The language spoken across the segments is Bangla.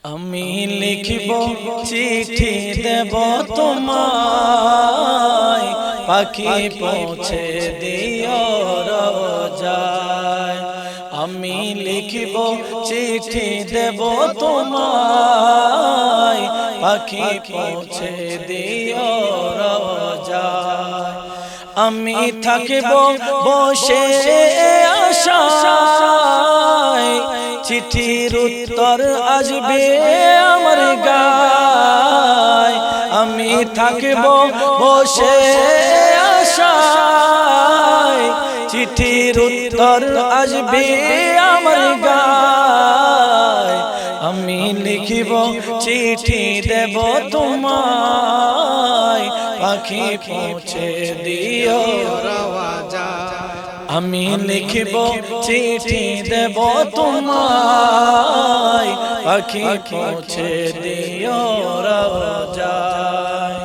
আমি লিখব চিঠি দেব তোমায়, পাখি পৌঁছে দিও রোজায়। আমি লিখব চিঠি দেব তোমায়, পাখি পৌঁছে দিও রোজায়। আমি থাকব বসে আশায়, চিঠির উত্তর আসবে আমার গায়। আমি থাকব বসে আশায়, চিঠির উত্তর আসবে আমার গায়। আমি লিখব চিঠি দেব তোমায়, পাখি পৌঁছে দিও রোজায়। আমি লিখব চিঠি দেব তোমায়, পাখি পৌঁছে দিও রোজায়।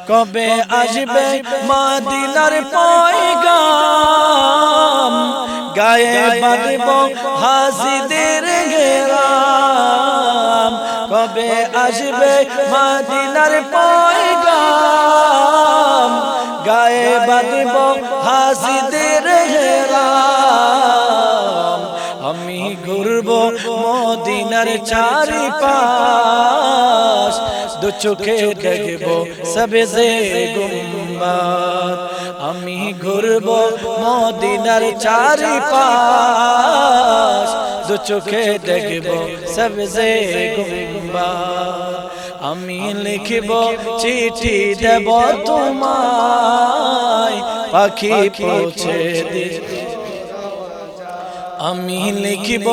কবে আসবে মদিনার পয়গাম, গায়ে বাঁধব হাজিদের ঘেরাম। কবে আসবে মদিনার পয়গাম, গায়ে বাঁধব হাজিদের ঘেরাম। আমি ঘুরব মদিনার চারিপাশ, দু চোখে দেখব সবজে গুম্বাদ। আমি ঘুরব মদিনার চারিপাশ, দু চোখে দেখব সবজে গুম্বাদ। আমি লিখব চিঠি দেব তোমায়, পাখি পৌঁছে দিও। আমি লিখব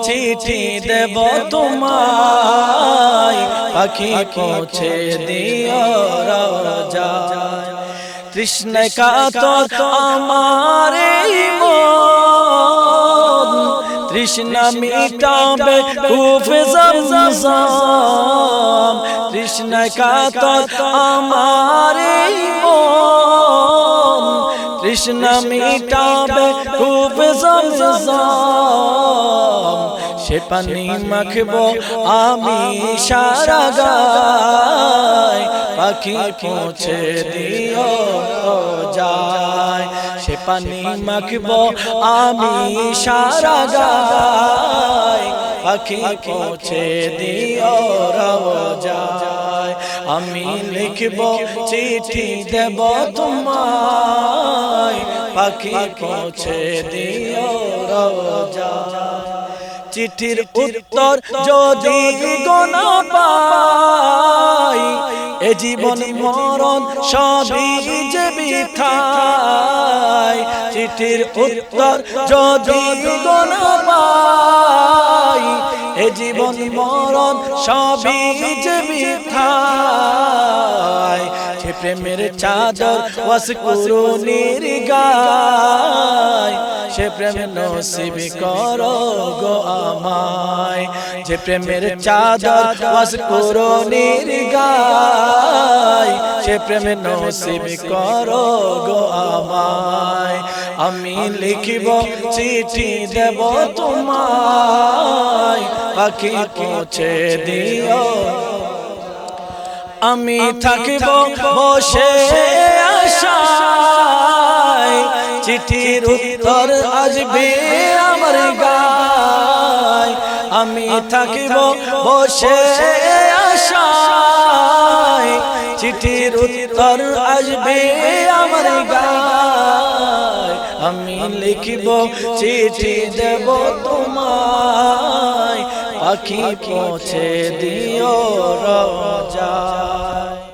চিঠি দেব তোমায়, পাখি পৌঁছে দিও রোজায়। তৃষ্ণায় কাতর আমার মন, তৃষ্ণা মিটাবে কূপে জমজম। তৃষ্ণায় কাতর আমার মন, তৃষ্ণা মিটাবে কূপে জমজম। সে পানি মাখব আমি সারা গায়, পাখি পৌঁছে দিও রোজায়। সে পানি মাখব আমি সারা গায়, পাখি পৌঁছে দিও রোজায়। আমি লিখব চিঠি দেব তোমায়, পাখি পৌঁছে দিও রোজায়। চিঠির উত্তর যদি গোনা পাই, এ জীবন মরণ সবই যে বৃথায়। চিঠির উত্তর যদি গোনা পাই, এ জীবন মরণ সবই যে বৃথায়। সে প্রেমের চাদর ওয়াসকুরুনির গায়, সে প্রেম নসিব করো গো আমায়। যে প্রেমের চাদর ওয়াসকুরুনির গায়, সে প্রেম নসিব করো গো আমায়। আমি লিখব চিঠি দেব তোমায়, পাখি পৌঁছে দিও। আমি থাকব বসে আশায়, চিঠির উত্তর আসবে আমার গায়। আমি থাকব বসে আশায়, চিঠির উত্তর আসবে আমার গায়। আমি লিখব চিঠি দেব তোমায়, পাখি পৌঁছে দিও রোজায়।